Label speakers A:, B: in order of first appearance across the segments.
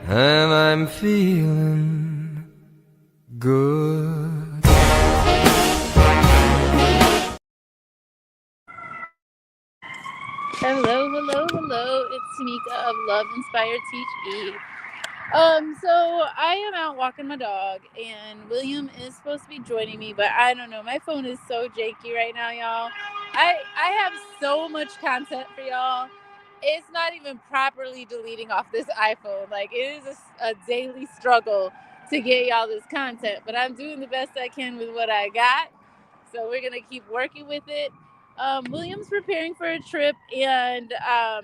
A: and I'm feeling good.
B: Hello, hello, hello. It's Tamika of Love Inspired Teach E. So I am out walking my dog, and William is supposed to be joining me, but I don't know. My phone is so janky right now, y'all. I have so much content for y'all. It's not even properly deleting off this iPhone. Like, it is a daily struggle to get y'all this content, but I'm doing the best I can with what I got. So we're gonna keep working with it. William's preparing for a trip, and I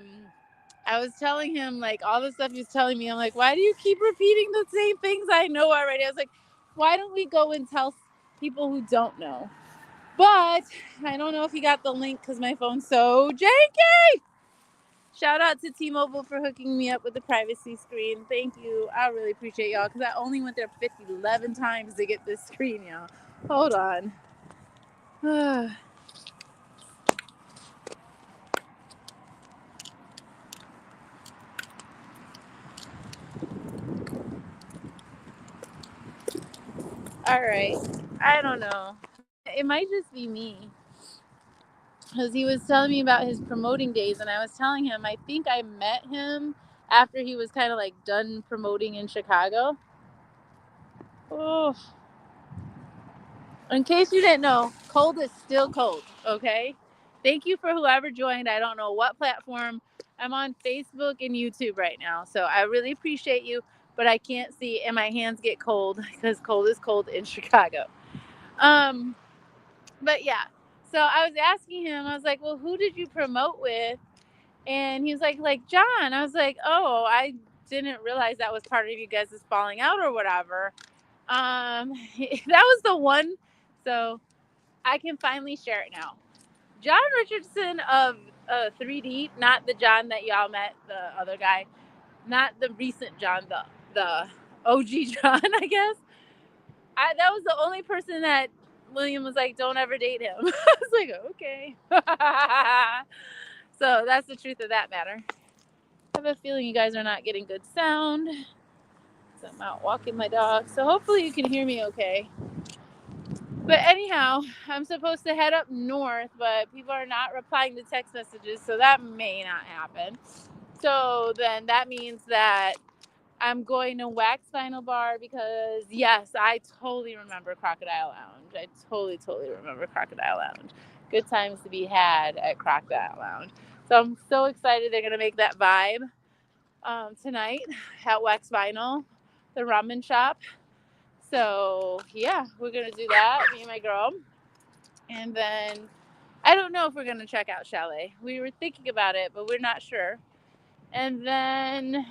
B: was telling him like all the stuff he's telling me. I'm like, why do you keep repeating the same things I know already? I was like, why don't we go and tell people who don't know? But I don't know if he got the link because my phone's so janky. Shout out to T-Mobile for hooking me up with the privacy screen. Thank you. I really appreciate y'all because I only went there 11 times to get this screen, y'all. Hold on. All right. I don't know. It might just be me. Because he was telling me about his promoting days, and I was telling him I think I met him after he was kind of like done promoting in Chicago. Oh, in case you didn't know, cold is still cold. Okay. Thank you for whoever joined. I don't know what platform. I'm on Facebook and YouTube right now, so I really appreciate you. But I can't see, and my hands get cold because cold is cold in Chicago. Um, but yeah. So I was asking him. I was like, "Well, who did you promote with?" And he was like John. I was like, oh, I didn't realize that was part of you guys' falling out or whatever. That was the one. So I can finally share it now. John Richardson of 3D, not the John that y'all met, the other guy, not the recent John, the OG John, I guess. That was the only person that William was like, don't ever date him. I was like, okay. So that's the truth of that matter. I have a feeling you guys are not getting good sound. So I'm out walking my dog. So hopefully you can hear me okay. But anyhow, I'm supposed to head up north, but people are not replying to text messages, so that may not happen. So then that means that I'm going to Wax Vinyl Bar because, yes, I totally remember Crocodile Lounge. I totally remember Crocodile Lounge. Good times to be had at Crocodile Lounge. So I'm so excited they're going to make that vibe tonight at Wax Vinyl, the ramen shop. So yeah, we're gonna do that, me and my girl. And then I don't know if we're gonna check out Chalet. We were thinking about it, but we're not sure. And then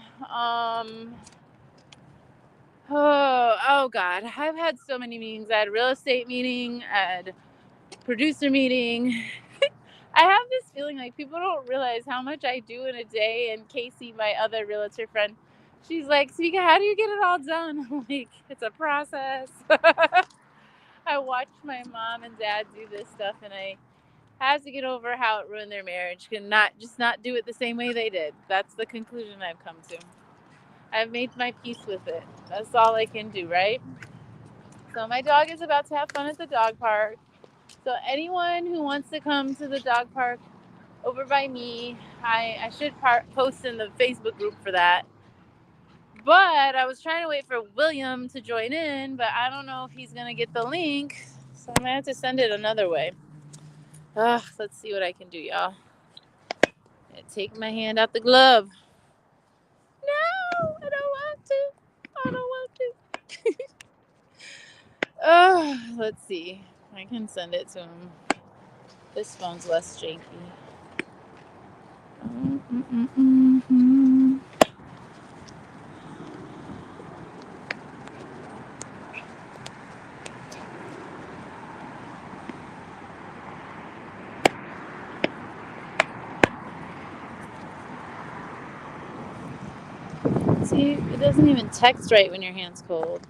B: oh god, I've had so many meetings. I had a real estate meeting, I had a producer meeting. I have this feeling like people don't realize how much I do in a day. And Casey, my other realtor friend, she's like, Svika, how do you get it all done? I'm like, it's a process. I watched my mom and dad do this stuff, and I had to get over how it ruined their marriage. Can not do it the same way they did. That's the conclusion I've come to. I've made my peace with it. That's all I can do, right? So my dog is about to have fun at the dog park. So anyone who wants to come to the dog park over by me, I should post in the Facebook group for that. But I was trying to wait for William to join in, but I don't know if he's going to get the link. So I'm going to have to send it another way. Let's see what I can do, y'all. Take my hand out the glove. No, I don't want to. I don't want to. Let's see. I can send it to him. This phone's less janky. See, it doesn't even text right when your hand's cold.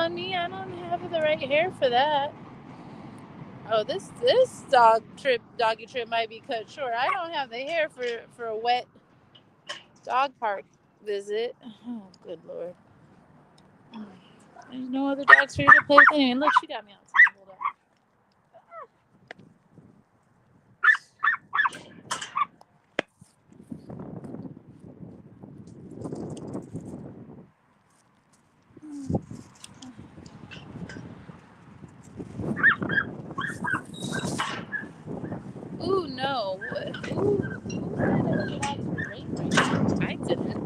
B: on me. I don't have the right hair for that. Oh, this doggy trip might be cut short. I don't have the hair for a wet dog park visit. Oh, good Lord. There's no other dogs for you to play with anyway. And look, she got me all tangled up. Ooh, no. Ooh, I didn't.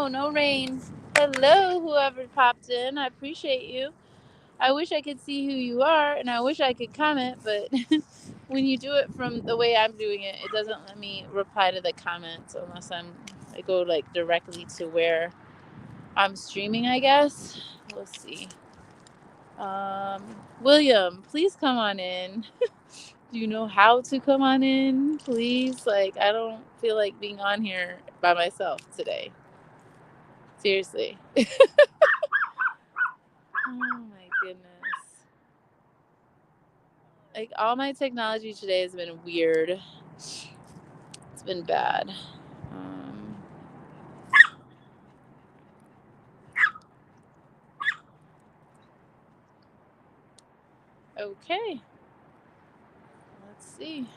B: No rain. Hello, whoever popped in. I appreciate you. I wish I could see who you are, and I wish I could comment, but when you do it from the way I'm doing it, it doesn't let me reply to the comments unless I go like directly to where I'm streaming, I guess. We'll see. William, please come on in. Do you know how to come on in, please? Like, I don't feel like being on here by myself today. Seriously. Oh my goodness. Like, all my technology today has been weird. It's been bad. Okay. Let's see.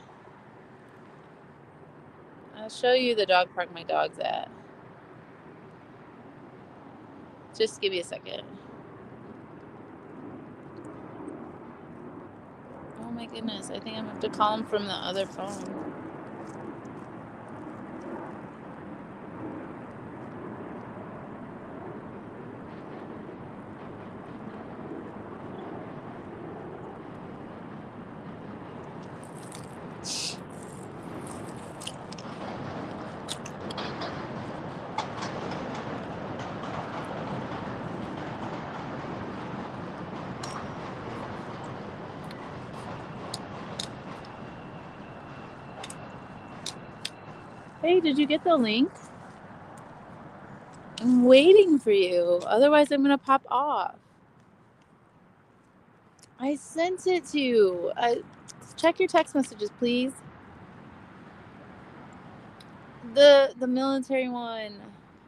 B: I'll show you the dog park my dog's at. Just give me a second. Oh my goodness. I think I'm going to have to call him from the other phone. Hey, did you get the link? I'm waiting for you. Otherwise, I'm going to pop off. I sent it to you. Check your text messages, please. The military one.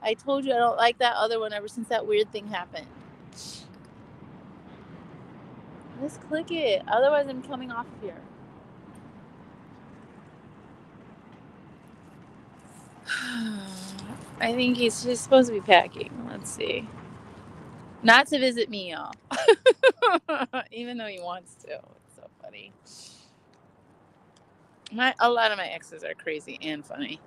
B: I told you I don't like that other one ever since that weird thing happened. Just click it. Otherwise, I'm coming off of here. I think he's supposed to be packing. Let's see. Not to visit me, y'all. Even though he wants to. It's so funny. A lot of my exes are crazy and funny.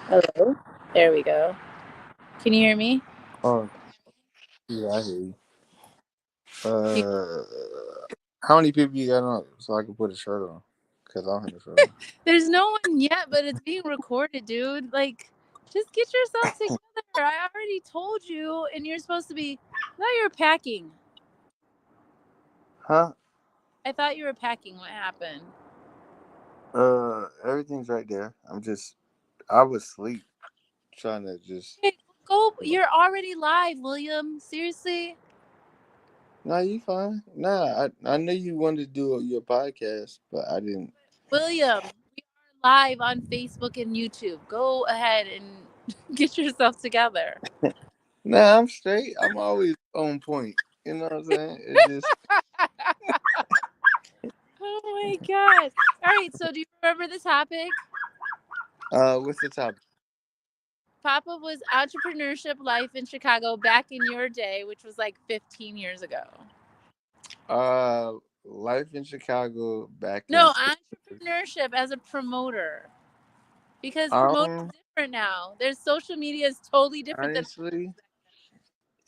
B: Hello? There we go. Can you hear me?
C: Oh, yeah, I hear you. How many people you got on so I can put a shirt on? Because I don't have a shirt on.
B: There's no one yet, but it's being recorded, dude. Like, just get yourself together. I already told you, and you're supposed to be. I thought you were packing.
C: Huh?
B: I thought you were packing. What happened?
C: Everything's right there. I was asleep trying to just.
B: Hey, go. You're already live, William. Seriously?
C: Nah, you fine. Nah, I knew you wanted to do your podcast, but I didn't.
B: William, we are live on Facebook and YouTube. Go ahead and get yourself together.
C: Nah, I'm straight. I'm always on point. You know what I'm saying? It's just
B: Oh my god. All right, so do you remember the topic?
C: what's the topic?
B: Papa was entrepreneurship life in Chicago back in your day, which was like 15 years ago.
C: Uh, life in Chicago back in.
B: No, entrepreneurship as a promoter. Because promoting is different now. There's social media is totally different than
C: Honestly,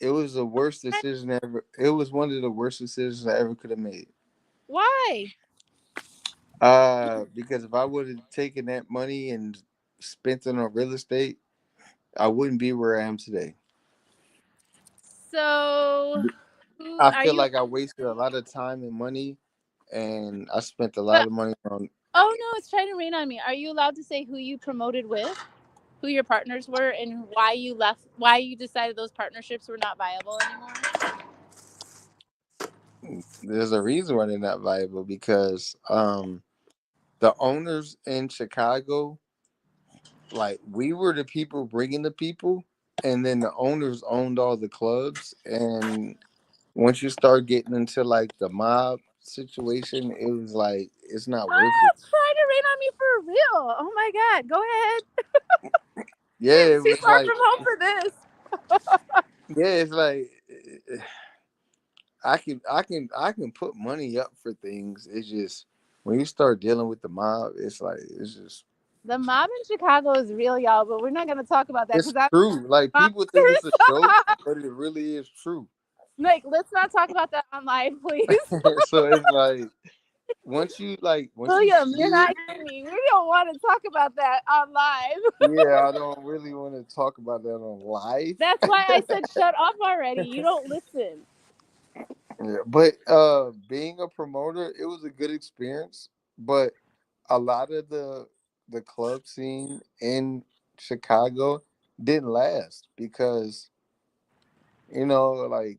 C: it was the worst decision ever. It was one of the worst decisions I ever could have made.
B: why?
C: Because if I would have taken that money and spent it on real estate, I wouldn't be where I am today.
B: So who
C: I
B: are
C: feel
B: you?
C: like I wasted a lot of time and money, and I spent a lot
B: But
C: of money on.
B: oh no, it's trying to rain on me. Are you allowed to say who you promoted with? Who your partners were and why you left, why you decided those partnerships were not viable anymore?
C: There's a reason why they're not viable because the owners in Chicago, like we were the people bringing the people, and then the owners owned all the clubs. And once you start getting into like the mob situation, it was like it's not worth
B: Ah,
C: it.
B: it's trying to rain on me for real. Oh my god, go ahead.
C: Yeah,
B: I'm
C: it
B: too
C: was
B: far
C: like
B: from home for this.
C: yeah, it's like I can put money up for things. It's just when you start dealing with the mob, it's like
B: The mob in Chicago is real, y'all, but we're not gonna talk about that
C: it's
B: because I'm
C: true. Like people think it's a joke, but it really is true.
B: like, let's not talk about that on live, please.
C: So it's like once you
B: William, you're
C: see it,
B: not hearing me. We don't want to talk about that on live.
C: yeah, I don't really want to talk about that on live.
B: That's why I said shut up already. You don't listen.
C: Yeah, but being a promoter, it was a good experience. But a lot of the club scene in Chicago didn't last because like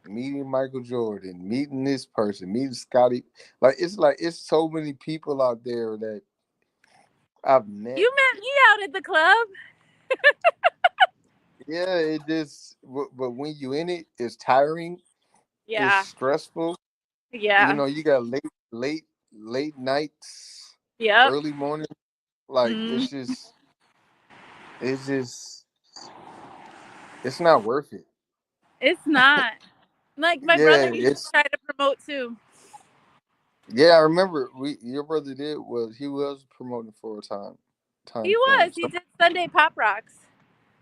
C: meeting Michael Jordan, meeting this person, meeting Scotty, like it's so many people out there that I've met.
B: You met me out at the club.
C: Yeah, it just but when you in it, it's tiring, it's
B: Yeah.
C: stressful.
B: Yeah.
C: You got late nights,
B: Yep.
C: early morning. Like
B: Mm,
C: it's just, it's not worth it.
B: it's not. Like my
C: Yeah,
B: brother used to try to promote too.
C: yeah. I remember your brother he was promoting for a time
B: He
C: frame.
B: was. He
C: So
B: did Sunday Pop Rocks.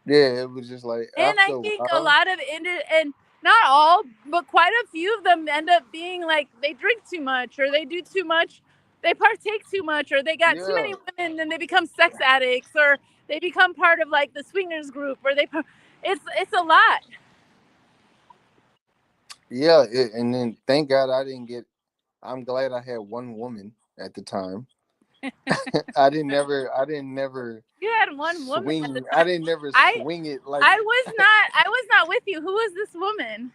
C: yeah, it was just like
B: And
C: after
B: I
C: a
B: think a
C: while.
B: lot of and not all, but quite a few of them end up being like they drink too much or they do too much, they partake too much or they got too
C: Yeah,
B: many women and they become sex addicts or they become part of like the swingers group or it's a lot.
C: yeah, and then thank God I didn't get. I'm glad I had one woman at the time. I didn't never
B: You had one woman at the
C: swing. I
B: time.
C: didn't never
B: I
C: swing it like
B: I was not with you. Who was this woman?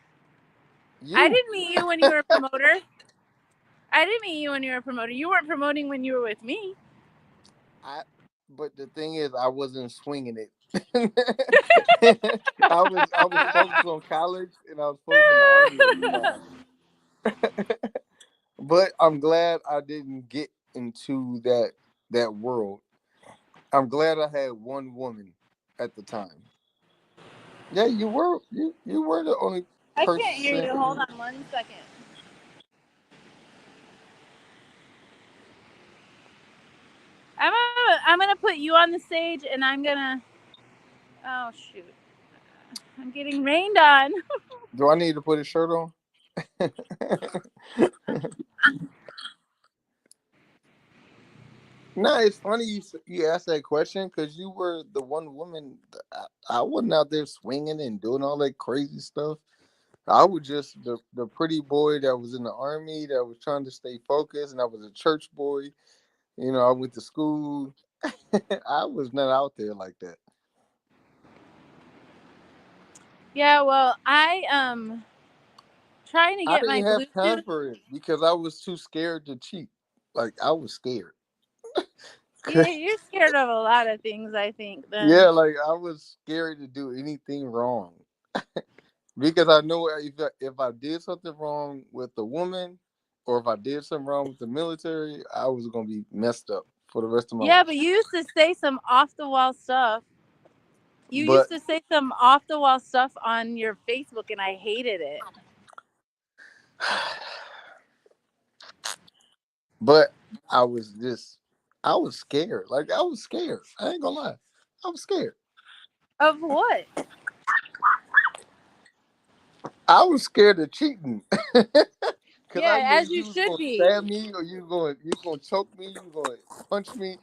B: I
C: you.
B: didn't meet you when you were a promoter. I didn't meet you when you were a promoter. You weren't promoting when you were with me.
C: I but the thing is, I wasn't swinging it. I was focused on college and I was focused on the army at the time. But I'm glad I didn't get into that world. I'm glad I had one woman at the time. Yeah, you were the only
B: I can't hear
C: person.
B: you. Hold on 1 second. I'm gonna put you on the stage, and I'm gonna. Oh shoot! I'm getting rained on.
C: Do I need to put a shirt on? No, it's funny you asked that question because you were the one woman. I wasn't out there swinging and doing all that crazy stuff. I was just the pretty boy that was in the army that was trying to stay focused, and I was a church boy. You know, I went to school. I was not out there like that.
B: Yeah, well, I trying to
C: I
B: get my
C: didn't have time
B: Bluetooth.
C: for it because I was too scared to cheat. Like I was scared.
B: You're scared of a lot of things, I think.
C: Yeah,
B: Then.
C: like I was scared to do anything wrong because I know if I did something wrong with a woman or if I did something wrong with the military, I was gonna be messed up for the rest of my
B: Yeah,
C: life.
B: but you used to say some off the wall stuff. You
C: But
B: used to say some off the wall stuff on your Facebook, and I hated it.
C: but I was scared. Like I was scared. I ain't gonna lie. I was scared.
B: Of what?
C: I was scared of cheating. Cause I
B: Yeah,
C: knew
B: as you
C: you was
B: should
C: gonna
B: be.
C: stab me or you gonna choke me, you gonna punch me.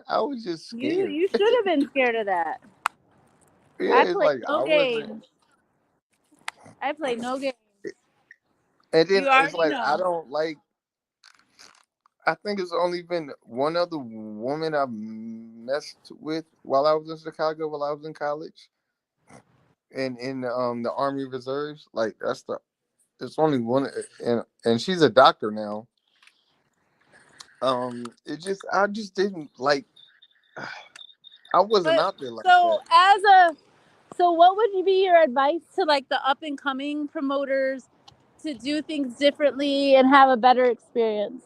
C: I was just
B: You
C: scared.
B: you should have been scared of that.
C: Yeah,
B: I
C: it's
B: play
C: like
B: no
C: I wasn't.
B: games. I play no games.
C: And then
B: You
C: it's
B: already
C: like I
B: know.
C: don't like. I think it's only been one other woman I messed with while I was in Chicago, while I was in college, and in the Army Reserves. Like that's the. It's only one, and she's a doctor now. It just I just didn't like. I wasn't
B: But
C: out there like
B: so
C: that.
B: as a so what would be your advice to like the up and coming promoters to do things differently and have a better experience?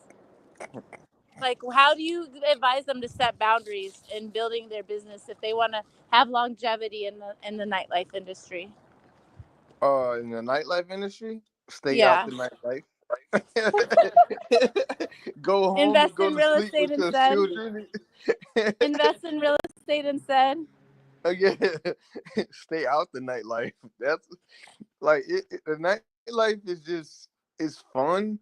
B: Like how do you advise them to set boundaries in building their business if they want to have longevity in the nightlife industry?
C: In the nightlife industry, stay out
B: Yeah.
C: the nightlife. Go home and
B: Invest
C: go
B: in
C: to
B: real
C: sleep
B: estate
C: with your
B: instead.
C: children.
B: Invest in real estate instead.
C: Yeah, stay out the nightlife. That's like the nightlife is just it's fun,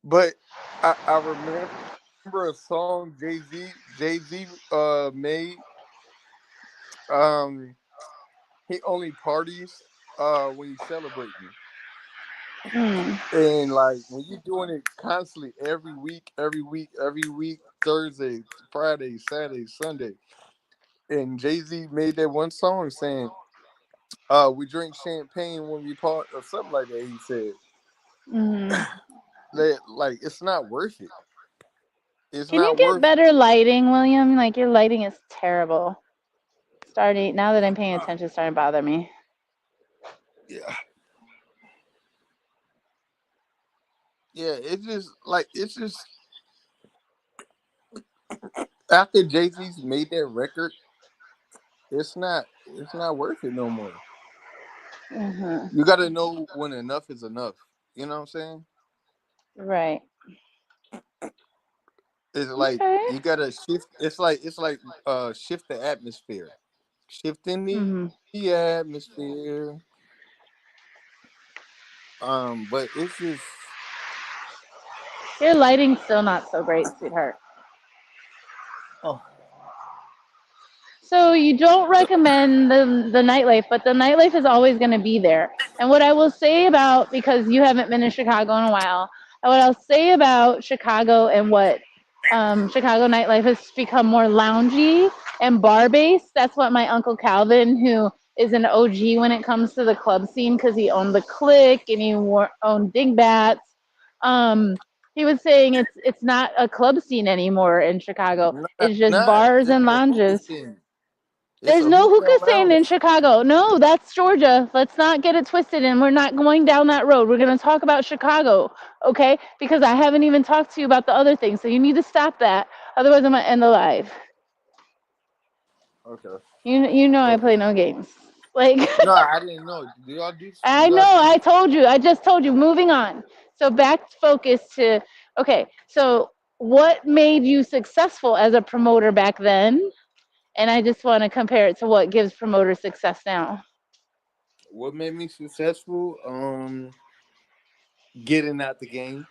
C: but I remember a song Jay Z made. Um, he only parties when he's celebrating.
B: Mm.
C: And like when you're doing it constantly every week, Thursday, Friday, Saturday, Sunday. And Jay Z made that one song saying, we drink champagne when we part or something like that. He said
B: Mm.
C: that like it's not worth it. It's
B: Can you
C: not
B: get
C: worth
B: better lighting, William? Like your lighting is terrible. Starting now that I'm paying attention, it's starting to bother me.
C: yeah. Yeah, it's just after Jay Z's made that record, it's not worth it no more.
B: Hmm.
C: You gotta know when enough is enough. You know what I'm saying?
B: Right.
C: It's like
B: Okay.
C: you gotta shift. It's like shift the atmosphere, shifting
B: Hmm.
C: the atmosphere. But it's just
B: Your lighting's still not so great, sweetheart.
C: oh
B: So you don't recommend the nightlife, but the nightlife is always going to be there. And what I will say about because you haven't been in Chicago in a while, and what I'll say about Chicago and what Chicago nightlife has become more loungy and bar based. That's what my uncle Calvin, who is an OG when it comes to the club scene, because he owned the Click and he owned Dingbats. Um, he was saying it's not a club scene anymore in Chicago. It's just
C: not
B: bars
C: it's
B: and
C: a hookah
B: lounges.
C: scene. It's
B: There's
C: a
B: no
C: hookah
B: hookah stand in
C: lounge.
B: Chicago. No, that's Georgia. Let's not get it twisted, and we're not going down that road. We're going to talk about Chicago, okay? Because I haven't even talked to you about the other things, so you need to stop that. Otherwise, I'm going to end the live.
C: Okay.
B: You know I
C: So,
B: play no games. Like,
C: no, I didn't know. Do y'all do?
B: I
C: You
B: know,
C: guys do?
B: I told you. I just told you. Moving on. So back focus to, okay, so what made you successful as a promoter back then? And I just want to compare it to what gives promoters success now.
C: What made me successful? Getting out the game.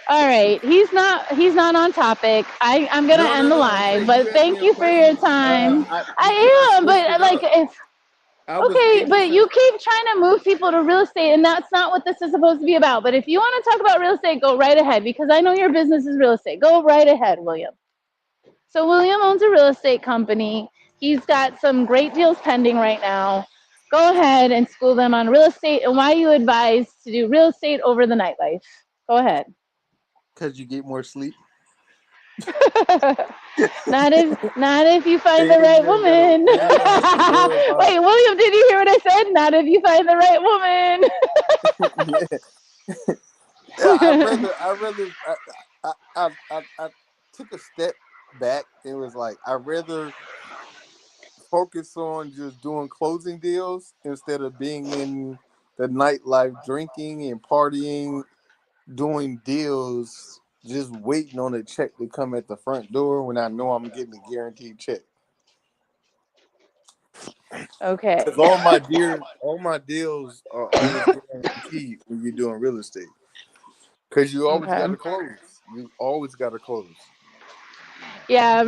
B: All right, he's not on topic. I'm gonna
C: No,
B: end
C: no,
B: the
C: no. I'm
B: live,
C: saying you
B: but
C: asked me
B: thank
C: a
B: you for your
C: question.
B: time.
C: You kind of
B: I am,
C: switched
B: but
C: it
B: like
C: up.
B: if
C: I was
B: okay, but
C: innocent.
B: you keep trying to move people to real estate, and that's not what this is supposed to be about. But if you want to talk about real estate, go right ahead because I know your business is real estate. Go right ahead, William. So William owns a real estate company. He's got some great deals pending right now. Go ahead and school them on real estate and why you advise to do real estate over the nightlife. Go ahead.
C: Because you get more sleep.
B: Not if you find the
C: And
B: right
C: you ain't gotta
B: woman.
C: and you don't have to worry about
B: Wait, William, did you hear what I said? Not if you find the right
C: yeah. Yeah,
B: woman.
C: I rather I took a step back and was like I rather focus on just doing closing deals instead of being in the nightlife drinking and partying, doing deals, just waiting on a check to come at the front door when I know I'm getting a guaranteed check.
B: Okay.
C: Because all my deals are always guaranteed when you're doing real estate. Because you always got
B: Okay.
C: to close. You always got to close.
B: Yeah,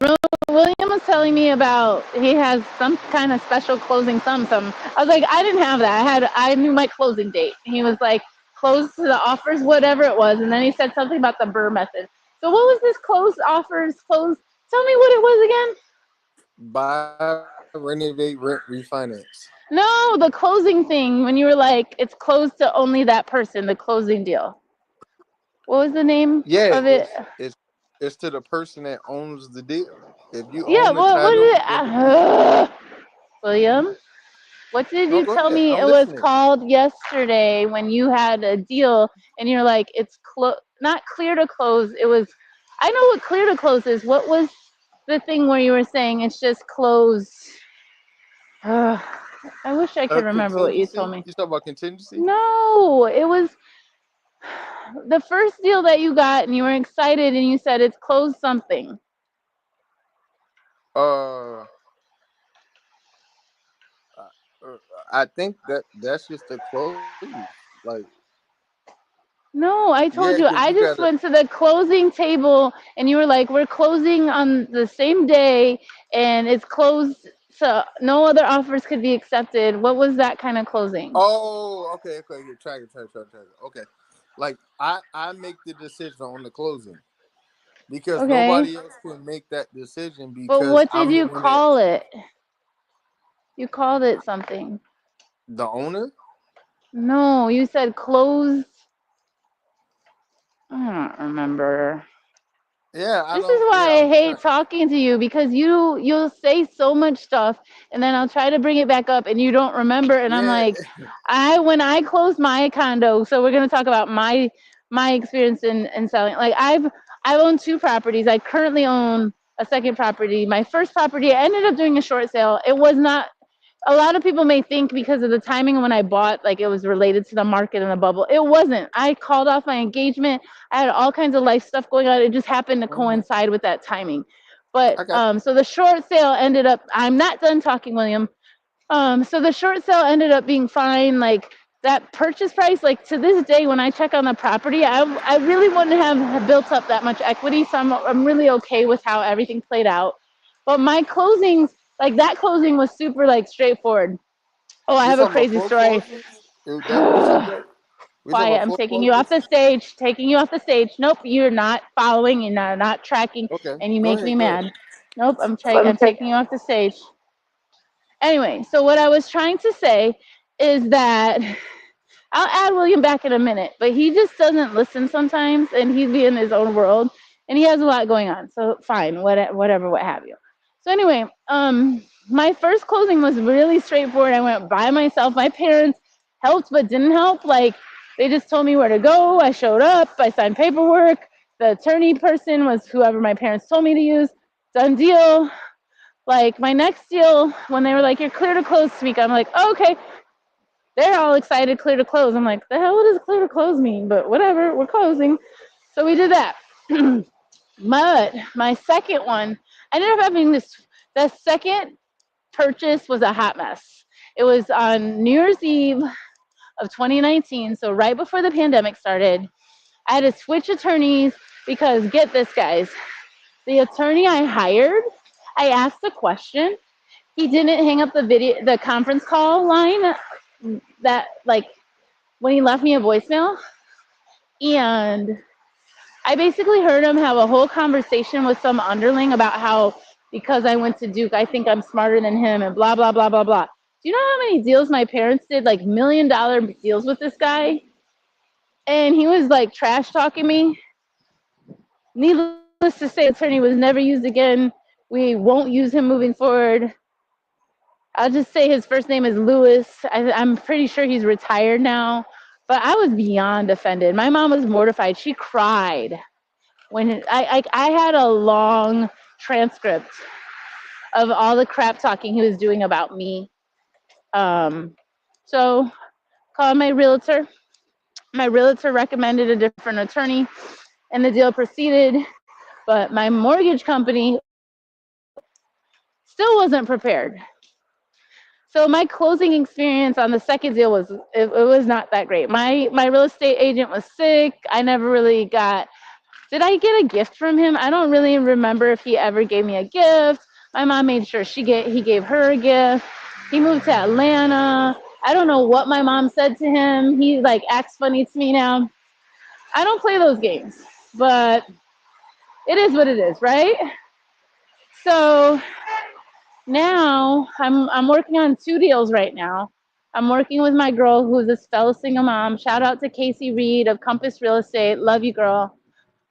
B: William was telling me about he has some kind of special closing some. I was like, I didn't have that. I knew my closing date. He was like, close to the offers, whatever it was, and then he said something about the Burr method. So what was this close offers close? Tell me what it was again.
C: Buy, renovate, rent, refinance.
B: No, the closing thing when you were like, it's closed to only that person, the closing deal. What was the name
C: Yeah,
B: of it?
C: it's to the person that owns the deal. If you
B: Yeah,
C: own the
B: what
C: title,
B: is
C: then the
B: it? William? What did
C: no,
B: you
C: go
B: tell
C: ahead.
B: me
C: I'm
B: it was
C: listening.
B: called yesterday when you had a deal and you're like, it's not clear to close. It was, I know what clear to close is. What was the thing where you were saying it's just closed? I wish I could remember what you told
C: Contingency.
B: me.
C: You talk about contingency.
B: No, it was the first deal that you got and you were excited and you said it's closed something.
C: Uh, I, I think that's just the close. Like,
B: No, I
C: yeah,
B: told you.
C: because you
B: I just
C: gotta.
B: went to the closing table and you were like, we're closing on the same day and it's closed so no other offers could be accepted. What was that kind of closing?
C: Oh, okay. Yeah, track it. Okay, like I make the decision on the closing because
B: Okay.
C: nobody else can make that decision
B: But
C: because
B: what did
C: I'm the
B: you
C: one that
B: call it? You called it something.
C: the owner.
B: No, you said closed. I don't remember.
C: Yeah, I
B: This is
C: don't.
B: why
C: Yeah,
B: I
C: I'm
B: hate
C: not.
B: talking to you because you'll say so much stuff and then I'll try to bring it back up and you don't remember and I'm
C: Yeah.
B: like when I closed my condo, so we're going to talk about my experience in selling. Like I've owned two properties. I currently own a second property. My first property I ended up doing a short sale. It was not a lot of people may think because of the timing when I bought, like it was related to the market and the bubble. It wasn't. I called off my engagement. I had all kinds of life stuff going on. It just happened to
C: Mhm.
B: coincide with that timing. But
C: I got
B: so the short sale ended up. I'm not done talking, William. So the short sale ended up being fine. Like that purchase price, like to this day, when I check on the property, I really wouldn't have built up that much equity. So I'm really okay with how everything played out. But my closings, like that closing was super like straightforward. Oh, I
C: you
B: have a
C: talking about
B: crazy story.
C: foreclosures? That you talking about? We talking
B: Quiet.
C: about
B: I'm taking you off
C: foreclosures?
B: the stage. Taking you off the stage. Nope, you're not following. You're not tracking,
C: Okay,
B: and you
C: go
B: make me
C: ahead. Go ahead.
B: mad. Nope, I'm taking you off the stage. Anyway, so what I was trying to say is that I'll add William back in a minute, but he just doesn't listen sometimes, and he'd be in his own world, and he has a lot going on. So fine, whatever, what have you. So anyway, my first closing was really straightforward. I went by myself. My parents helped, but didn't help. Like they just told me where to go. I showed up. I signed paperwork. The attorney person was whoever my parents told me to use. Done deal. Like my next deal, when they were like, "You're clear to close, Tamika," I'm like, oh, "Okay." They're all excited, clear to close. I'm like, "The hell does clear to close mean?" But whatever, we're closing. So we did that. But my second one, I ended up having this. The second purchase was a hot mess. It was on New Year's Eve of 2019, so right before the pandemic started. I had to switch attorneys because, get this, guys, the attorney I hired, I asked a question. He didn't hang up the conference call line that, like, when he left me a voicemail. And I basically heard him have a whole conversation with some underling about how, because I went to Duke, I think I'm smarter than him and blah, blah, blah, blah, blah. Do you know how many deals my parents did? Like $1 million deals with this guy? And he was like trash talking me. Needless to say, attorney was never used again. We won't use him moving forward. I'll just say his first name is Lewis. I'm pretty sure he's retired now. But I was beyond offended. My mom was mortified. She cried when I had a long transcript of all the crap talking he was doing about me. So called my realtor. My realtor recommended a different attorney, and the deal proceeded. But my mortgage company still wasn't prepared. So my closing experience on the second deal was it was not that great. My real estate agent was sick. I never really got. Did I get a gift from him? I don't really remember if he ever gave me a gift. My mom made sure he gave her a gift. He moved to Atlanta. I don't know what my mom said to him. He like acts funny to me now. I don't play those games, but it is what it is, right? So now I'm working on 2 deals right now. I'm working with my girl who's a fellow single mom. Shout out to Casey Reed of Compass Real Estate. Love you, girl.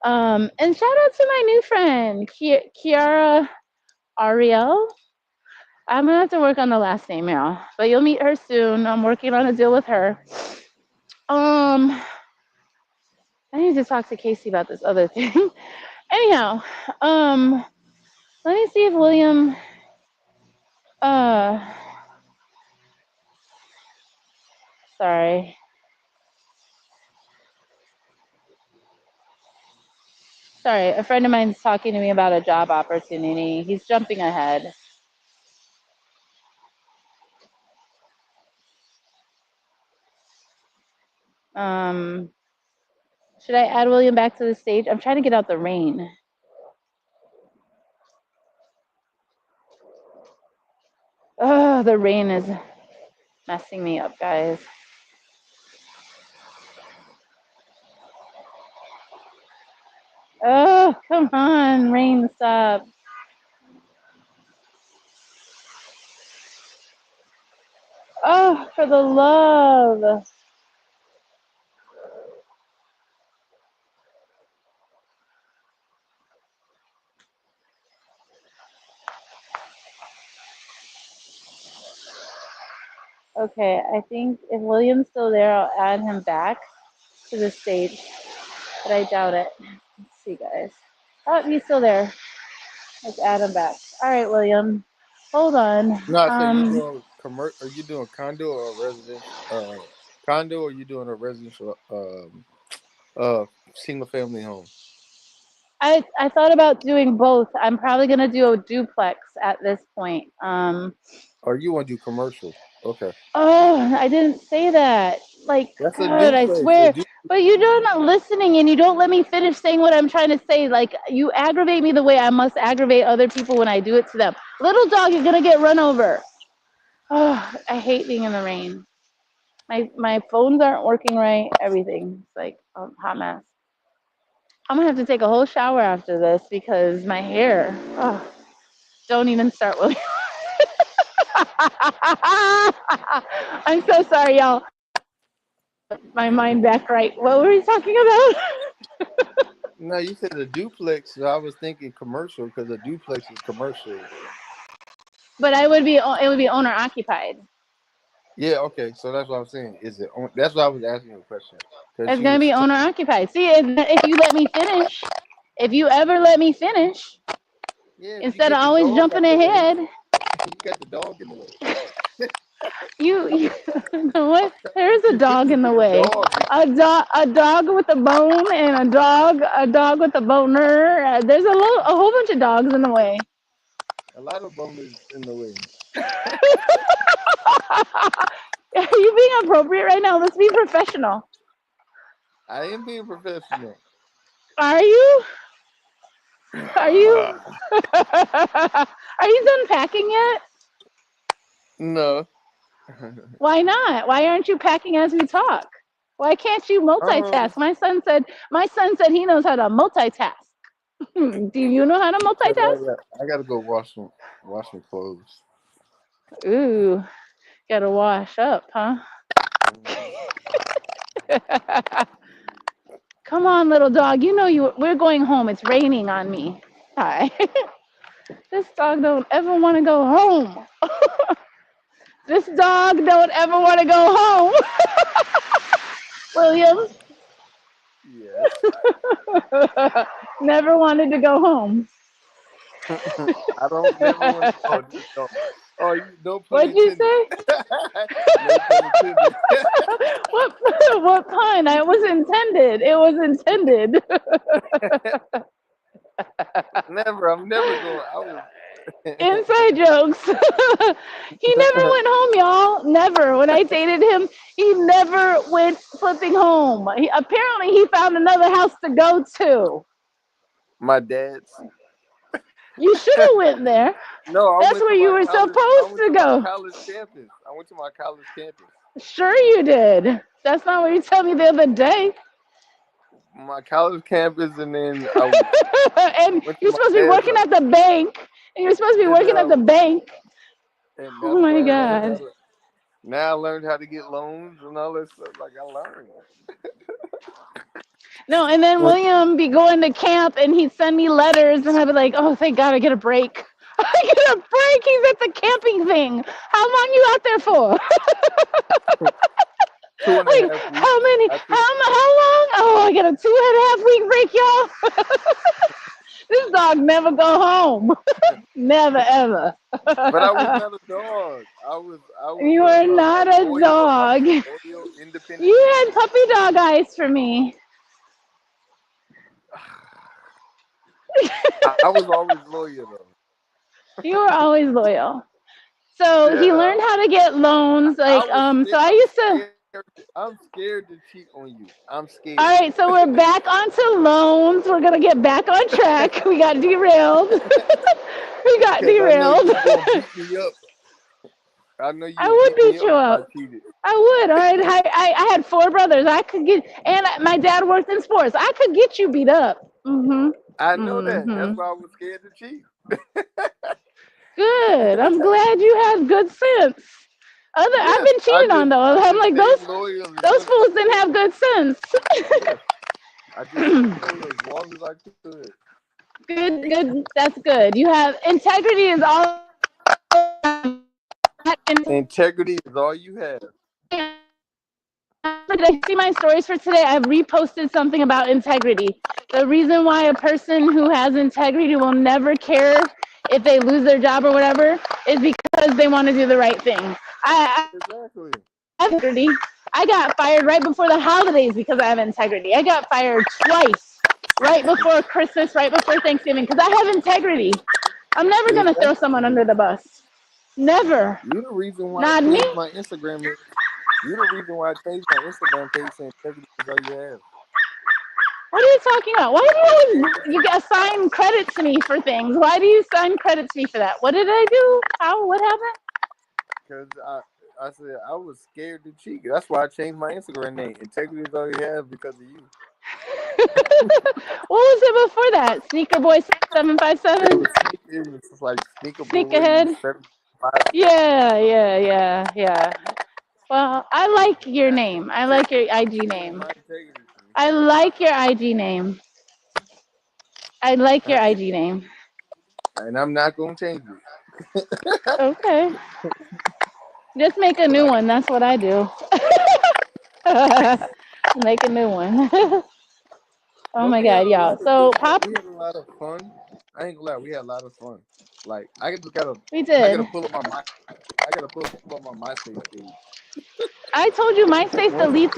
B: And shout out to my new friend, Kiara Ariel. I'm gonna have to work on the last name now, but you'll meet her soon. I'm working on a deal with her. I need to talk to Casey about this other thing. Anyhow, let me see if William, sorry. Sorry, a friend of mine's talking to me about a job opportunity. He's jumping ahead. Should I add William back to the stage? I'm trying to get out the rain. Oh, the rain is messing me up, guys. Oh, come on, rain, stop. Oh, for the love. Okay, I think if William's still there, I'll add him back to the stage, but I doubt it. Let's see, guys. Oh, he's still there. Let's add him back. All right, William. Hold on.
C: No, I said you doing are you doing condo or residential? Condo, or you doing a residential single family home?
B: I thought about doing both. I'm probably gonna do a duplex at this point.
C: Or you want to do commercial? Okay.
B: Oh, I didn't say that. Like,
C: That's a
B: God, I
C: duplex.
B: swear. But you're not listening, and you don't let me finish saying what I'm trying to say. Like, you aggravate me the way I must aggravate other people when I do it to them. Little dog, you're gonna get run over. Oh, I hate being in the rain. My phones aren't working right. Everything's like a hot mess. I'm gonna have to take a whole shower after this because my hair. Oh, don't even start, William. I'm so sorry, y'all. My mind back right. What were we talking about?
C: No, you said a duplex, so I was thinking commercial because a duplex is commercial.
B: But it would be owner occupied.
C: Yeah, okay. So that's what I'm saying. That's why I was asking you a question.
B: It's gonna be owner occupied. See, if you let me finish, if you ever let me finish, instead of always jumping ahead.
C: You got the dog in the way.
B: You know what? There's a dog in the way. A dog with a bone and a dog with a boner. There's a whole bunch of dogs in the way.
C: A lot of boners in the way.
B: Are you being appropriate right now? Let's be professional.
C: I am being professional.
B: Are you? Are you? Are you done packing yet?
C: No.
B: Why not? Why aren't you packing as we talk? Why can't you
C: Um,
B: multitask? My son said he knows how to multitask. Do you know how to
C: because
B: multitask?
C: I gotta go wash some clothes.
B: Ooh, gotta wash up, huh?
C: Mhm.
B: Come on, little dog. You know you. We're going home. It's raining on me. Hi. This dog don't ever want to go home. This dog don't ever want to go home. William
C: Yes.
B: never wanted to go home.
C: I don't never want. Oh, no. Oh, no pun
B: What'd you
C: intended.
B: say?
C: No pun intended.
B: what what pun? It was intended. It was intended.
C: Never. I'm never going. I was.
B: Inside jokes. He never went home, y'all. Never. When I dated him, he never went flipping home. Apparently, he found another house to go to.
C: My dad's.
B: You should have went there.
C: No, I
B: That's
C: went to
B: where you
C: my
B: were
C: college. I
B: supposed
C: went
B: to
C: to my
B: go.
C: college campus. I went to my college campus.
B: Sure, you did. That's not what you told me the other day.
C: My college campus, and then I
B: And
C: went to
B: you're
C: my
B: supposed to be
C: dad's
B: working
C: house,
B: at the bank. And you're supposed to be
C: and then
B: working at the bank.
C: and
B: Oh
C: that's
B: my
C: where I learned how
B: God.
C: to. Now I learned how to get loans and all that stuff. Like I learned.
B: No, and then
C: What?
B: William be going to camp and he'd send me letters and I'd be like, oh, thank God I get a break. I get a break. He's at the camping thing. How long you out there for?
C: Two and a
B: Like,
C: half weeks.
B: how many?
C: I think.
B: How long? Oh, I get a 2.5 week break, y'all. This dog never go home. Never, ever.
C: But I was not a dog. I was
B: You are
C: a
B: not a
C: loyal. I was
B: dog.
C: a loyal, independent
B: You
C: man.
B: had puppy dog eyes for me.
C: I was always loyal though.
B: You were always loyal. So he
C: Yeah,
B: learned how to get loans.
C: I
B: Like,
C: was.
B: so I
C: I'm
B: used to.
C: scared. I'm scared to cheat on you. I'm
B: All
C: scared.
B: right, so we're back onto loans. We're gonna get back on track. We got derailed. We got
C: Because I know
B: derailed.
C: you gonna beat me up. I know you
B: I
C: gonna
B: would
C: beat me
B: beat
C: up
B: you
C: if I
B: up.
C: cheated.
B: I would. All right, I had four brothers. I could get, and my dad worked in sports. I could get you beat up. Mhm.
C: I know that. That's
B: Mhm.
C: why I was scared to cheat.
B: Good. I'm glad you had good sense. I've
C: Yes,
B: been cheated on though.
C: I
B: I'm
C: just
B: like
C: stayed loyal as
B: those
C: much.
B: fools didn't have good sense.
C: Yes, I just stayed loyal as long as I could.
B: Good, good. That's good. You have integrity is all.
C: Integrity is all you have.
B: Did I see my stories for today? I've reposted something about integrity. The reason why a person who has integrity will never care if they lose their job or whatever is because they want to do the right thing.
C: Exactly.
B: I have integrity. I got fired right before the holidays because I have integrity. I got fired twice, right before Christmas, right before Thanksgiving, because I have integrity. I'm never gonna throw someone
C: Exactly.
B: under the bus. Never.
C: You the reason why I
B: Not me.
C: changed my Instagram. You the reason why I changed my Instagram page saying integrity is all you have.
B: What are you talking about? Why do you always you assign credit to me for things? Why do you assign credit to me for that? What did I do? How? What happened?
C: Because I said I was scared to cheat. That's why I changed my Instagram name. Integrity is all you have because of you.
B: What was it before that? Sneaker Boy
C: It
B: 757?
C: was it was just like Sneaker
B: Sneak
C: Boy
B: ahead?
C: 75.
B: Yeah. Well, I like your
C: That's
B: name. I like your
C: integrity.
B: IG
C: That was
B: name.
C: my integrity.
B: I like your IG name. I like your
C: Uh,
B: IG name.
C: and I'm not gonna change it.
B: Okay. Just make a new one. That's what I do. Make a new one. Oh
C: But
B: my God, y'all. So Pop,
C: we had a lot of fun. I ain't gonna lie, we had a lot of fun. Like
B: we
C: I gotta
B: did.
C: pull up I gotta pull up my MySpace page.
B: I told you MySpace
C: Once
B: deletes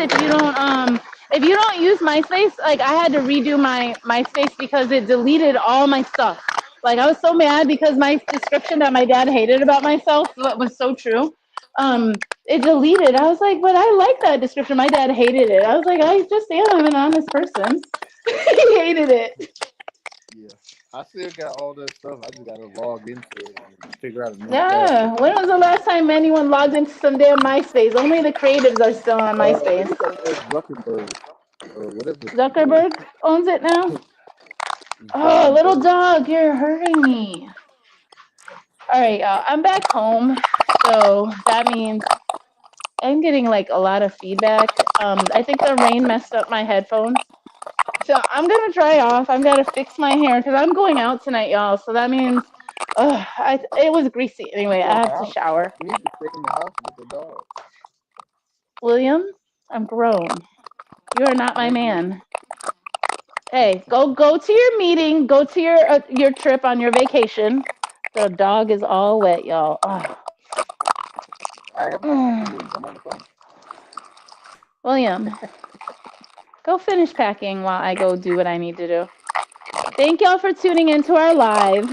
B: if you don't use MySpace. Like I had to redo my MySpace because it deleted all my stuff. Like I was so mad because my description that my dad hated about myself was so true. it deleted. I was like, but I like that description. My dad hated it. I was like, I just am. I'm an honest person. He hated it.
C: Yeah. I still got all that stuff. I just gotta log into it and figure out a new
B: Yeah.
C: password.
B: When was the last time anyone logged into some damn MySpace? Only the creatives are still on
C: I
B: MySpace.
C: think that was Zuckerberg or whatever.
B: Zuckerberg owns it now. Oh, little
C: Zuckerberg.
B: dog, you're hurting me. All right, y'all. I'm back home, so that means I'm getting like a lot of feedback. I think the rain messed up my headphones. So I'm gonna dry off. I'm gonna fix my hair because I'm going out tonight, y'all. So that means, it was greasy. Anyway, I have to shower.
C: You need to stay in the house with the dog.
B: William, I'm grown. You are not my
C: Maybe.
B: man. Hey, go to your meeting. Go to your trip on your vacation. The dog is all wet, y'all. Oh. William, go finish packing while I go do what I need to do. Thank y'all for tuning into our live.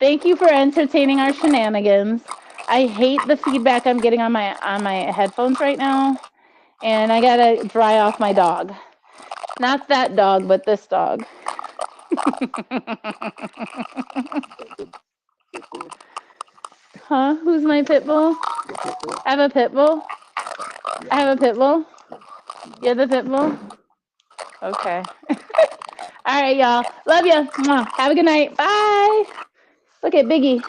B: Thank you for entertaining our shenanigans. I hate the feedback I'm getting on my headphones right now, and I gotta dry off my dog. Not that dog, but this dog. Huh? Who's my pit bull? I have a pit bull. I have a pit bull. You're the pit bull? Okay. All right, y'all. Love you. Have a good night. Bye. Look at Biggie.